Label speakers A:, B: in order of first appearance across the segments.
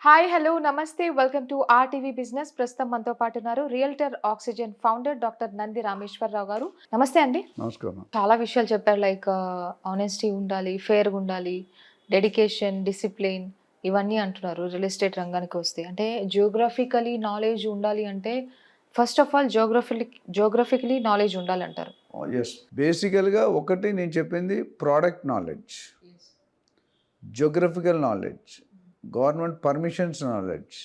A: Hi, hello, నమస్తే. Welcome to RTV business. ప్రస్తుతం మనతో పాటు ఉన్నారు realtor oxygen founder doctor Nandi Rameshwar Rao గారు. నమస్తే అండి.
B: నమస్కారం.
A: చాలా విషయాలు చెప్పారు. లైక్ ఆనెస్టీ ఉండాలి, ఫెయిర్గా ఉండాలి, డెడికేషన్, డిసిప్లిన్, ఇవన్నీ అంటున్నారు. రియల్ ఎస్టేట్ రంగానికి వస్తే అంటే జియోగ్రఫికలీ నాలెడ్జ్ ఉండాలి అంటే first of all geographically knowledge ఉండాలంటారు.
B: యెస్. బేసికల్‌గా ఒకటి నేను చెప్పింది product knowledge, geographical knowledge, government permissions knowledge,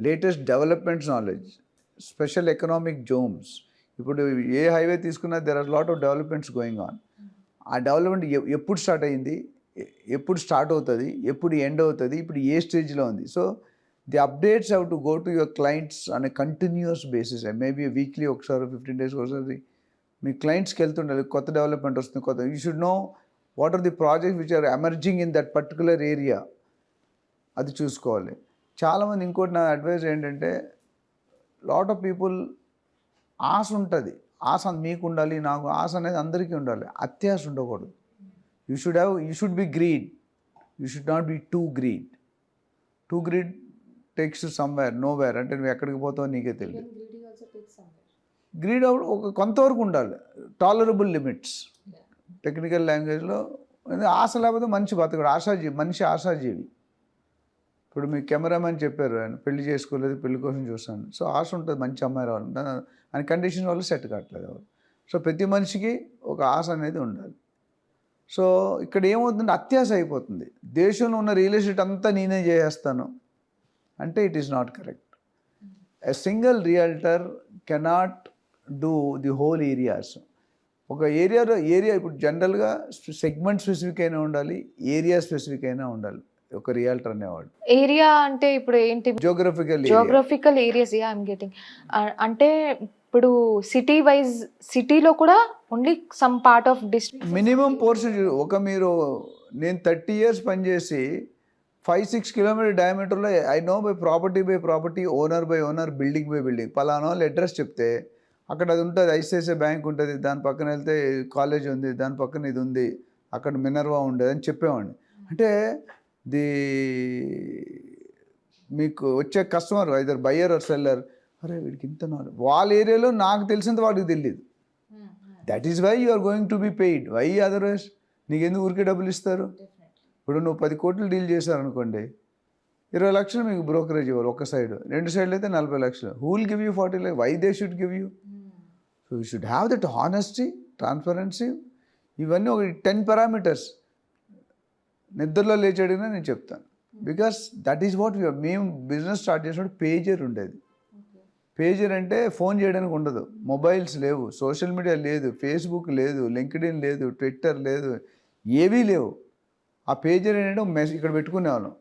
B: latest developments knowledge, special economic zones. ఇప్పుడు ఏ హైవే తీసుకున్నా there are lot of developments going on. ఆ డెవలప్‌మెంట్ ఎప్పుడు స్టార్ట్ అయింది, ఎప్పుడు స్టార్ట్ అవుతుంది, ఎప్పుడు ఎండ్ అవుతుంది, ఇప్పుడు ఏ స్టేజ్లో ఉంది. So the updates have to go to your clients on a continuous basis. Maybe weekly ఒకసారి 15 డేస్కి ఒకసారి మీ క్లయింట్స్కి వెళ్తుండాలి. కొత్త డెవలప్మెంట్ వస్తుంది, కొత్త you should know what are the projects which are emerging in that particular area. అది చూసుకోవాలి. చాలామంది ఇంకోటి నా అడ్వైస్ ఏంటంటే, లాట్ ఆఫ్ పీపుల్ ఆశ ఉంటుంది. ఆశ మీకు ఉండాలి, నాకు ఆశ అనేది అందరికీ ఉండాలి. అత్యాశ ఉండకూడదు. You should be greed. You should not be two greed. Two greed takes somewhere nowhere. అంటే నువ్వు ఎక్కడికి పోతావో నీకే తెలియదు. గ్రీడ్ ఒక కొంతవరకు ఉండాలి. Tolerable limits. టెక్నికల్ లాంగ్వేజ్లో ఆశ లేకపోతే మనిషి బతకడు. మనిషి ఆశాజీవి. ఇప్పుడు మీ కెమెరామెన్ చెప్పారు, ఆయన పెళ్లి చేసుకోలేదు, పెళ్లి కోసం చూస్తాను. సో ఆశ ఉంటుంది, మంచి అమ్మాయి రావాలి. ఆయన కండిషన్ వల్ల సెట్ కావట్లేదు ఎవరు. సో ప్రతి మనిషికి ఒక ఆశ అనేది ఉండాలి. సో ఇక్కడ ఏమవుతుందంటే అత్యాశ అయిపోతుంది. దేశంలో ఉన్న రియల్ ఎస్టేట్ అంతా నేనే చేసేస్తాను అంటే it is not correct. A single realtor cannot do the whole areas. ఒక ఏరియా ఇప్పుడు జనరల్గా సెగ్మెంట్ స్పెసిఫిక్ అయినా ఉండాలి, ఏరియా స్పెసిఫిక్ అయినా ఉండాలి ఒక రియల్టర్ అనేవాడు.
A: ఏరియా అంటే ఇప్పుడు ఏంటి? Geographical areas. Yeah, I'm getting. అంటే ఇప్పుడు సిటీలో కూడా only some part of district
B: minimum portion. నేను 30 years పనిచేసి 5-6 కిలోమీటర్ డయామీటర్లో I know by property, owner by owner, building by building. పలానా వాళ్ళు అడ్రస్ చెప్తే అక్కడ అది ఉంటుంది. ఐసిఐసిఐ బ్యాంక్ ఉంటుంది, దాని పక్కన వెళ్తే కాలేజ్ ఉంది, దాని పక్కన ఇది ఉంది, అక్కడ మినర్వా ఉండేది అని చెప్పేవాడిని. అంటే మీకు వచ్చే customer either buyer or seller, అరే వీడికి ఇంత నాలెడ్జ్, వాళ్ళ ఏరియాలో నాకు తెలిసినంత వాడికి తెలియదు. That is why you are going to be paid. Why otherwise నీకు ఎందుకు ఊరికే డబ్బులు ఇస్తారు? ఇప్పుడు నువ్వు 10 కోట్లు డీల్ చేశారనుకోండి, 20 లక్షలు మీకు బ్రోకరేజ్ ఇవ్వాలి ఒక సైడ్, 2 సైడ్లు అయితే 40 లక్షలు. Who will give you 40 lakhs? Why they should give you? So you should have that honesty, transparency. ఇవన్నీ ఒక 10 పారామీటర్స్. నిద్రలో లేచి అడిగినా నేను చెప్తాను. బికాస్ దట్ ఈస్ వాట్ మేము బిజినెస్ స్టార్ట్ చేసినప్పుడు పేజర్ ఉండేది. పేజర్ అంటే ఫోన్ చేయడానికి ఉండదు, మొబైల్స్ లేవు, సోషల్ మీడియా లేదు, ఫేస్బుక్ లేదు, లింక్డ్ఇన్ లేదు, ట్విట్టర్ లేదు, ఏవీ లేవు. ఆ పేజర్ ఏంటంటే ఇక్కడ పెట్టుకునేవాళ్ళం.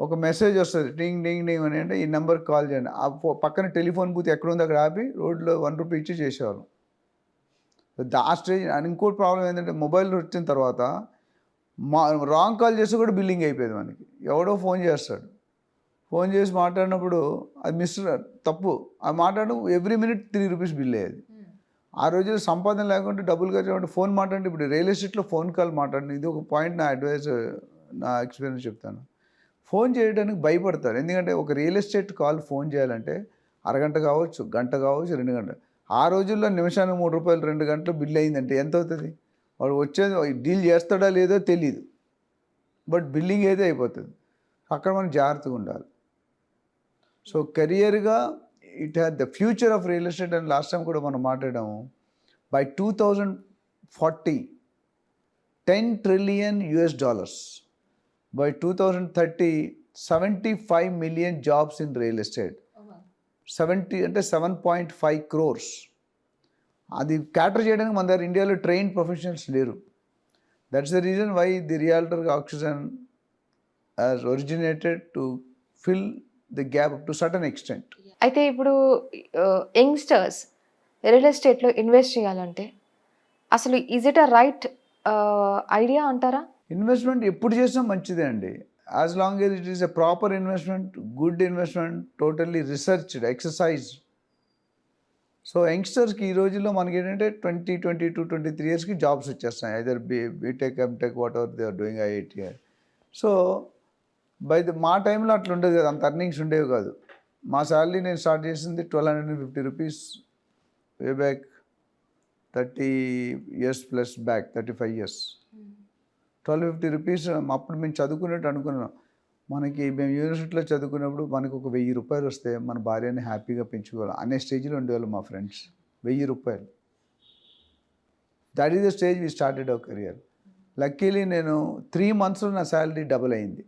B: ఒక మెసేజ్ వస్తుంది, డింగ్ డింగ్ డింగ్ అని, అంటే ఈ నెంబర్కి కాల్ చేయండి. ఆ పక్కన టెలిఫోన్ బూత్ ఎక్కడ ఉంది అక్కడ ఆపి రోడ్లో 1 రూపీ ఇచ్చి చేసేవాళ్ళం. ఆ స్టేజ్. అండ్ ఇంకోటి ప్రాబ్లం ఏంటంటే మొబైల్ వచ్చిన తర్వాత రాంగ్ కాల్ చేస్తే కూడా బిల్లింగ్ అయిపోయేది మనకి. ఎవడో ఫోన్ చేస్తాడు, ఫోన్ చేసి మాట్లాడినప్పుడు అది తప్పు. అది మాట్లాడడం ఎవ్రీ మినిట్ 3 రూపీస్ బిల్ అయ్యేది. ఆ రోజుల్లో సంపాదన లేకుంటే డబ్బులు ఖర్చు ఫోన్ మాట్లాడి. ఇప్పుడు రియల్ ఎస్టేట్లో ఫోన్ కాల్ మాట్లాడండి. ఇది ఒక పాయింట్, నా అడ్వైస్, నా ఎక్స్పీరియన్స్ చెప్తాను. ఫోన్ చేయడానికి భయపడతారు. ఎందుకంటే ఒక రియల్ ఎస్టేట్ కాల్ ఫోన్ చేయాలంటే అరగంట కావచ్చు, గంట కావచ్చు, 2 గంటలు. ఆ రోజుల్లో నిమిషానికి 3 రూపాయలు, 2 గంటలు బిల్ అయిందంటే ఎంత అవుతుంది? వాడు వచ్చేది డీల్ చేస్తాడా లేదో తెలీదు, బట్ బిల్లింగ్ అయితే అయిపోతుంది. అక్కడ మనం జాగ్రత్తగా ఉండాలి. సో కెరియర్గా it had the future of real estate అని లాస్ట్ టైం కూడా మనం మాట్లాడాము. By 2040 $10 trillion. By 2030 75 million jobs in real estate. 70 అంటే 7.5 crores. అది క్యాటర్ చేయడానికి మన దగ్గర ఇండియాలో ట్రైన్డ్ ప్రొఫెషనల్స్ లేరు. That's the reason why the realtor oxygen has originated to fill the gap to certain extent.
A: అయితే ఇప్పుడు యంగ్స్టర్స్ రియల్ ఎస్టేట్లో ఇన్వెస్ట్ చేయాలంటే అసలు is it a right idea అంటారా?
B: ఇన్వెస్ట్మెంట్ ఎప్పుడు చేసినా మంచిదే అండి, as long as it is a proper investment, good investment, totally researched, exercise. So యంగ్స్టర్స్కి ఈ రోజుల్లో మనకి ఏంటంటే 22-23 ఇయర్స్కి జాబ్స్ వచ్చేస్తాయి. Either BTech, MTech, what ever they are doing, IIT. So మా టైంలో అట్లా ఉండేది కదా, అంత అర్నింగ్స్ ఉండేవి కాదు. మా శాలరీ నేను స్టార్ట్ చేసింది 1250 rupees way back 30 years plus back, 35 years. 1250 rupees అప్పుడు మేము చదువుకున్నట్టు అనుకున్నాం. మేము యూనివర్సిటీలో చదువుకున్నప్పుడు మనకు ఒక 1000 రూపాయలు వస్తే మన భార్యని హ్యాపీగా పెంచుకోవాలి అనే స్టేజ్లో ఉండేవాళ్ళు మా ఫ్రెండ్స్. 1000 రూపాయలు, that is the stage we started our career. Luckily నేను 3 monthsలో నా శాలరీ డబుల్ అయింది.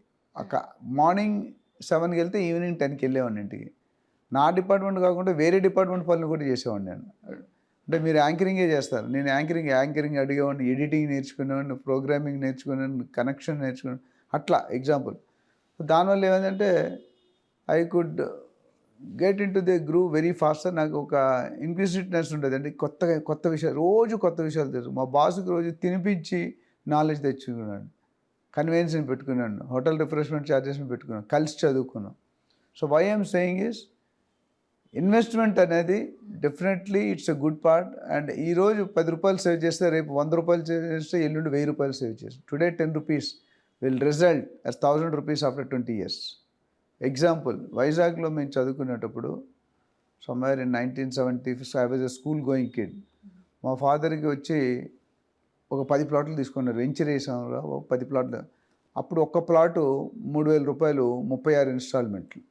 B: మార్నింగ్ 7కి వెళ్తే ఈవినింగ్ 10కి వెళ్ళేవాడిని ఇంటికి. నా డిపార్ట్మెంట్ కాకుండా వేరే డిపార్ట్మెంట్ పనులు కూడా చేసేవాడిని నేను. అంటే మీరు యాంకరింగే చేస్తారు, నేను యాంకరింగ్ అడిగేవాడిని, ఎడిటింగ్ నేర్చుకునేవాడిని, ప్రోగ్రామింగ్ నేర్చుకునేవాడిని, కనెక్షన్ నేర్చుకున్నాను, అట్లా ఎగ్జాంపుల్. దానివల్ల ఏమైందంటే I could get into the groove very faster. నాకు ఒక ఇంక్విజిటివ్నెస్ ఉండేది, అంటే కొత్త విషయాలు, రోజు కొత్త విషయాలు తెలుసు. మా బాస్కి రోజు తినిపించి నాలెడ్జ్ తెచ్చుకున్నాను, కన్వెన్షన్ పెట్టుకున్నాను, హోటల్ రిఫ్రెష్మెంట్ ఛార్జెస్ని పెట్టుకున్నాను, కలిసి చదువుకున్నాను. So why I'm saying is investment అనేది definitely it's a good part. And ఈరోజు 10 రూపాయలు సేవ్ చేస్తే రేపు 100 రూపాయలు సేవ్ చేస్తే ఎల్లుండి 1000 రూపాయలు సేవ్ చేస్తాం. Today 10 rupees will result as 1000 rupees after 20 years. Example, వైజాగ్లో మేము చదువుకునేటప్పుడు somewhere in 1970 I was a school going kid. మా ఫాదర్కి వచ్చి ఒక 10 ప్లాట్లు తీసుకున్నారు, వెంచర్ వేసాము, 10 ప్లాట్లు. అప్పుడు ఒక్క ప్లాటు 3000 రూపాయలు, 36 ఇన్స్టాల్మెంట్లు.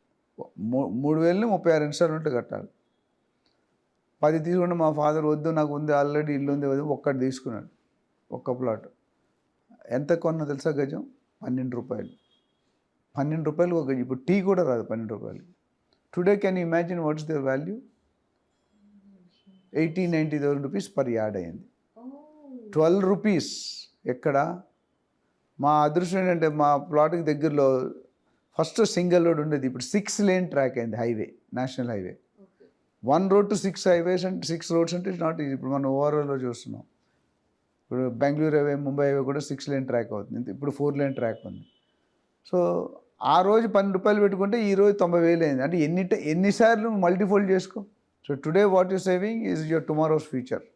B: 3000ని 36 ఇన్స్టాల్మెంట్లు కట్టాలి. 10 తీసుకుంటే మా ఫాదర్ వద్దు, నాకు ఉంది ఆల్రెడీ ఇల్లు ఉంది, ఒక్కటి తీసుకున్నాడు, ఒక్క ప్లాట్. ఎంత కొన్నా తెలుసా గజం? 12 రూపాయలు. 12 రూపాయలు ఒక గజం. ఇప్పుడు టీ కూడా రాదు 12 రూపాయలు. Today can you imagine what's their value? 80,000-90,000 rupees per yard అయింది. 12 rupees. ఎక్కడ? మా అదృష్టం ఏంటంటే మా ప్లాట్కి దగ్గరలో ఫస్ట్ సింగిల్ రోడ్ ఉండేది, ఇప్పుడు 6 lane ట్రాక్ అయింది, highway, national highway. 1 road to 6 highways అంటే 6 roads అంటే ఇట్స్ నాట్ ఈజీ. ఇప్పుడు మనం ఓవరాల్లో చూస్తున్నాం, ఇప్పుడు బెంగళూరు హైవే, ముంబై హైవే కూడా 6 lane ట్రాక్ అవుతుంది, ఇప్పుడు 4 lane ట్రాక్ ఉంది. సో ఆ రోజు 12 రూపాయలు పెట్టుకుంటే ఈ రోజు 90,000 అయింది. అంటే ఎన్నిసార్లు మల్టీఫోల్డ్ చేసుకో. So today what you saving is your tomorrow's future.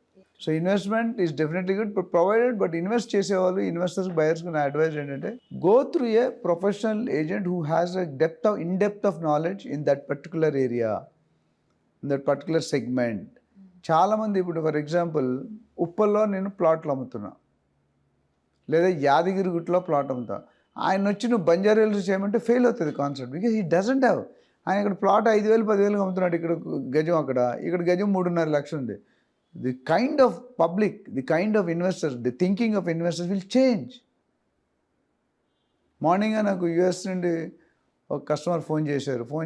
B: So investment is definitely good, but provided, but invest చేసేవాళ్ళు, ఇన్వెస్టర్స్, బయర్స్కి నా అడ్వైజ్ ఏంటంటే go through a professional agent who has a depth of knowledge in that particular area, in that particular segment. చాలామంది ఇప్పుడు for example ఉప్పల్లో నేను ప్లాట్లు అమ్ముతున్నా, లేదా యాదగిరిగుట్టలో ప్లాట్ అమ్ముతా. ఆయన వచ్చి నువ్వు బంజారాలు చేయమంటే ఫెయిల్ అవుతుంది concept, because he doesn't have. ఆయన ఇక్కడ ప్లాట్ 5,000, 10,000 అమ్ముతున్నాడు, ఇక్కడ గజం, ఇక్కడ గజం 3.5 లక్షలు ఉంది. The kind of public, the kind of investors, the thinking of investors will change. Morning నాకు యూఎస్ నుండి ఒక కస్టమర్ ఫోన్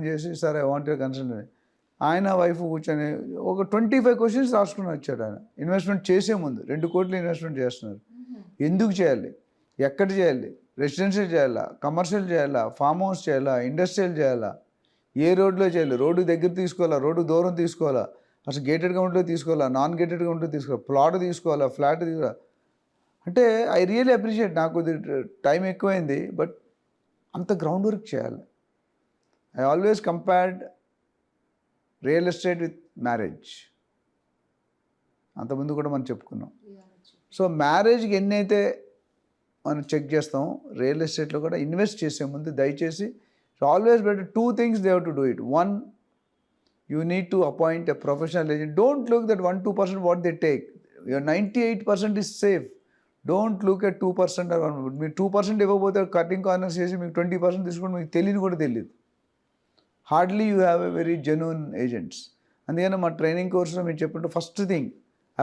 B: చేసి sir I want your consult. ఆయన వైఫ్ కూర్చొని ఒక 25 questions రాసుకుని వచ్చాడు. ఆయన ఇన్వెస్ట్మెంట్ చేసే ముందు 2 కోట్లు ఇన్వెస్ట్మెంట్ చేస్తున్నారు. ఎందుకు చేయాలి, ఎక్కడ చేయాలి, రెసిడెన్షియల్ చేయాలా, కమర్షియల్ చేయాలా, ఫామ్ హౌస్ చేయాలా, ఇండస్ట్రియల్ చేయాలా, ఏ రోడ్లో చేయాలి, రోడ్డు దగ్గర తీసుకోవాలా, రోడ్డు దూరం తీసుకోవాలా, అసలు గేటెడ్ కౌంట్లో తీసుకోవాలా, నాన్ గేటెడ్ కౌంట్లో తీసుకోవాలి, ప్లాట్ తీసుకోవాలా, ఫ్లాట్ తీసుకోవాలా. అంటే ఐ రియల్లీ అప్రిషియేట్. నాకు టైం ఎక్కువైంది, బట్ అంత గ్రౌండ్ వర్క్ చేయాలి. I always compared real estate with marriage. అంతకుముందు కూడా మనం చెప్పుకున్నాం. సో మ్యారేజ్కి ఎన్నైతే మనం చెక్ చేస్తాం, రియల్ ఎస్టేట్లో కూడా ఇన్వెస్ట్ చేసే ముందు దయచేసి always better 2 things they have to do it. 1, you need to appoint a professional agent. Don't look at 1-2% what they take. Your 98% is safe. Don't look at 2% or 1%. మీరు 2% ఇవ్వకపోతే cutting corners చేసి మీకు 20% తీసుకుంటే మీకు తెలియదు కూడా తెలియదు. Hardly you have a very genuine agents. అందుకని మా ట్రైనింగ్ కోర్సులో మీరు చెప్పినట్టు first thing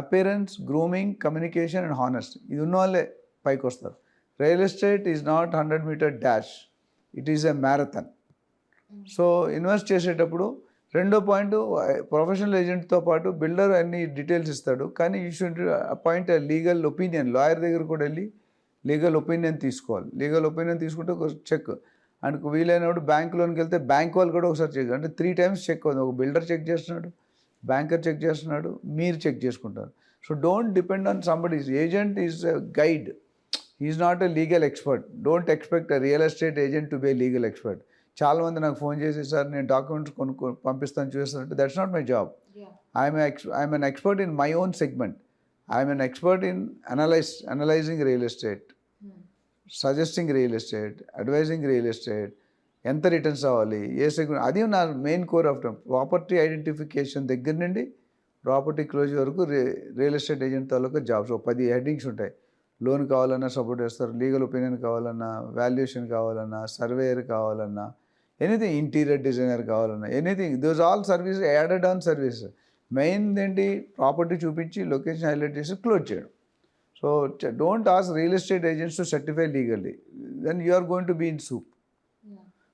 B: appearance, grooming, communication and honesty. ఇది ఉన్న వాళ్ళే పైకి వస్తారు. Real estate is not 100-meter dash, it is a marathon. So invest చేసేటప్పుడు రెండో పాయింట్, ప్రొఫెషనల్ ఏజెంట్తో పాటు బిల్డర్ అన్ని డీటెయిల్స్ ఇస్తాడు, కానీ you should appoint a legal opinion. Lawyer దగ్గర కూడా వెళ్ళి లీగల్ ఒపీనియన్ తీసుకోవాలి. లీగల్ ఒపీనియన్ తీసుకుంటే ఒక చెక్, అండ్ వీలైనప్పుడు బ్యాంక్ లోన్కి వెళ్తే బ్యాంక్ వాళ్ళు కూడా ఒకసారి చెక్, అంటే 3 times చెక్ అవుతుంది. ఒక బిల్డర్ చెక్ చేస్తున్నాడు, బ్యాంకర్ చెక్ చేస్తున్నాడు, మీరు చెక్ చేసుకుంటారు. So don't depend on somebody's. Agent is a guide, is not a legal expert. Don't expect a real estate agent to be a legal expert. చాలామంది నాకు phone చేసి sir నేను documents పంపిస్తాను చూస్తానంటే that's not my job. I'm an expert in my own segment. I'm an expert in analysing real estate, suggesting real estate, advising real estate, ఎంత returns రావాలి, ఏ segment, అది నా main core of property identification దగ్గర నుండి property close వరకు real estate agent తాలూకా jobs 10 headings ఉంటాయి. లోన్ కావాలన్నా సపోర్ట్ చేస్తారు, లీగల్ ఒపీనియన్ కావాలన్నా, వాల్యుయేషన్ కావాలన్నా, సర్వేయర్ కావాలన్నా, ఎనీథింగ్, ఇంటీరియర్ డిజైనర్ కావాలన్నా, anything, those all service added on service. Main ఏంటి, ప్రాపర్టీ చూపించి లొకేషన్ హైలైట్ చేసి క్లోజ్ చేయడం. So don't ask real estate agents to certify legally, then you are going to be in soup.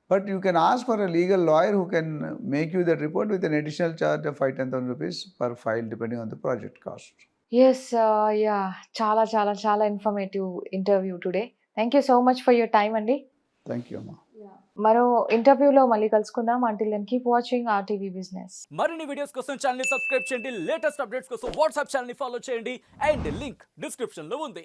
B: But you can ask for a legal lawyer who can make you that report with an additional charge of 5,000-10,000 rupees per file depending on the project cost.
A: Yes yeah! చాలా చాలా చాలా informative interview today. Thank you so much for your time అండి.
B: Thank you, Amma.
A: మరో ఇంటర్వ్యూలో మళ్ళీ కలుసుకుందాం. Until then keep watching RTV business.
C: మరిన్ని videos కోసం ఛానల్ ని సబ్స్క్రైబ్ చేయండి, లేటెస్ట్ అప్డేట్స్ కోసం వాట్సాప్ ఛానల్ ని ఫాలో చేయండి అండ్ లింక్ డిస్క్రిప్షన్ లో ఉంది.